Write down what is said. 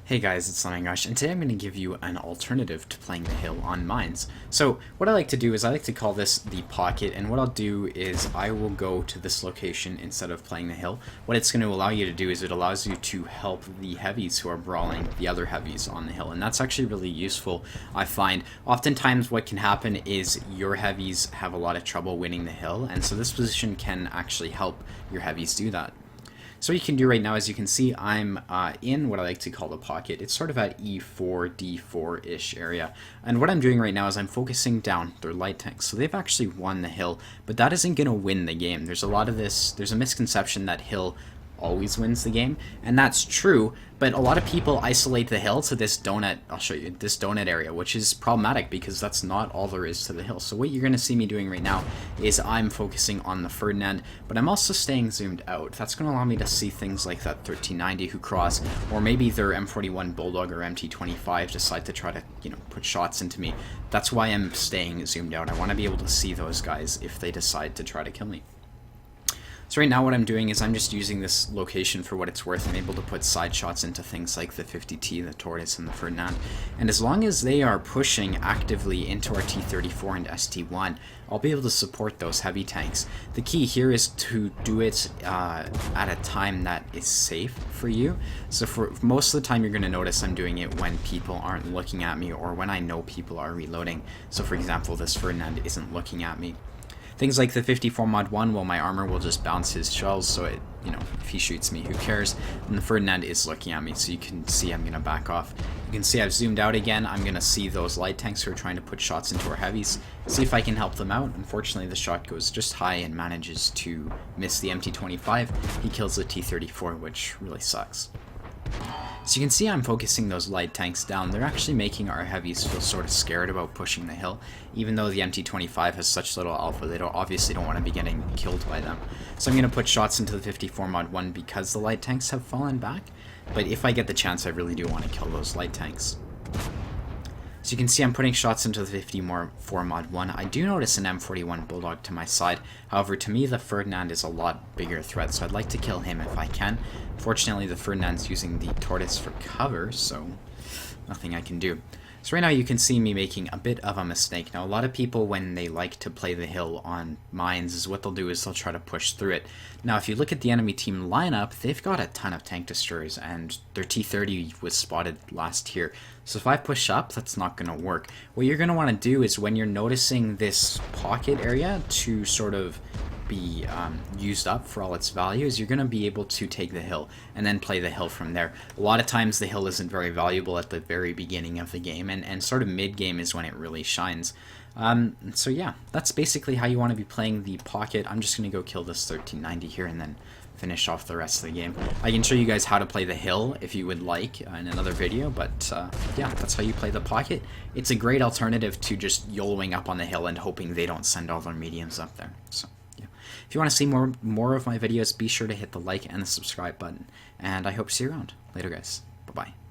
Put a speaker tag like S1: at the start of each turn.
S1: Hey guys, it's LemmingRush, and today I'm going to give you an alternative to playing the hill on mines. So what I like to do is I like to call this the pocket, and what I'll do is I will go to this location instead of playing the hill. What it's going to allow you to do is it allows you to help the heavies who are brawling the other heavies on the hill, and that's actually really useful, I find. Oftentimes what can happen is your heavies have a lot of trouble winning the hill, and so this position can actually help your heavies do that. So what you can do right now, as you can see, I'm in what I like to call the pocket. It's sort of at E4, D4-ish area. And what I'm doing right now is I'm focusing down their light tanks. So they've actually won the hill, but that isn't going to win the game. There's a misconception that hill always wins the game, and that's true, but a lot of people isolate the hill to this donut, I'll show you, this donut area, which is problematic because that's not all there is to the hill. So what you're going to see me doing right now is I'm focusing on the Ferdinand, but I'm also staying zoomed out. That's going to allow me to see things like that 1390 who cross, or maybe their M41 Bulldog or MT25 decide to try to, put shots into me. That's why I'm staying zoomed out. I want to be able to see those guys if they decide to try to kill me. So right now what I'm doing is I'm just using this location for what it's worth. I'm able to put side shots into things like the 50T, the Tortoise, and the Ferdinand. And as long as they are pushing actively into our T34 and ST1, I'll be able to support those heavy tanks. The key here is to do it at a time that is safe for you. So for most of the time you're going to notice I'm doing it when people aren't looking at me or when I know people are reloading. So for example, this Ferdinand isn't looking at me. Things like the 54 mod 1, well, my armor will just bounce his shells, so it, if he shoots me, who cares? And the Ferdinand is looking at me, so you can see I'm going to back off. You can see I've zoomed out again. I'm going to see those light tanks who are trying to put shots into our heavies, see if I can help them out. Unfortunately, the shot goes just high and manages to miss the MT25. He kills the T34, which really sucks. So you can see I'm focusing those light tanks down. They're actually making our heavies feel sort of scared about pushing the hill. Even though the MT25 has such little alpha, they obviously don't want to be getting killed by them. So I'm going to put shots into the 54 mod 1 because the light tanks have fallen back. But if I get the chance, I really do want to kill those light tanks. So you can see I'm putting shots into the 54 mod 1. I do notice an M41 Bulldog to my side. However, to me the Ferdinand is a lot bigger threat, so I'd like to kill him if I can. Fortunately, the Ferdinand's using the Tortoise for cover, so nothing I can do. So right now you can see me making a bit of a mistake. Now a lot of people, when they like to play the hill on mines, is what they'll do is they'll try to push through it. Now if you look at the enemy team lineup, they've got a ton of tank destroyers and their T30 was spotted last here. So if I push up, that's not going to work. What you're going to want to do is when you're noticing this pocket area to sort of be used up for all its values, you're going to be able to take the hill and then play the hill from there. A lot of times the hill isn't very valuable at the very beginning of the game, and sort of mid-game is when it really shines. So yeah, that's basically how you want to be playing the pocket. I'm just going to go kill this 1390 here and then finish off the rest of the game. I can show you guys how to play the hill if you would like in another video, but yeah, that's how you play the pocket. It's a great alternative to just YOLOing up on the hill and hoping they don't send all their mediums up there. So yeah, if you want to see more of my videos, be sure to hit the like and the subscribe button, and I hope to see you around. Later guys, bye bye.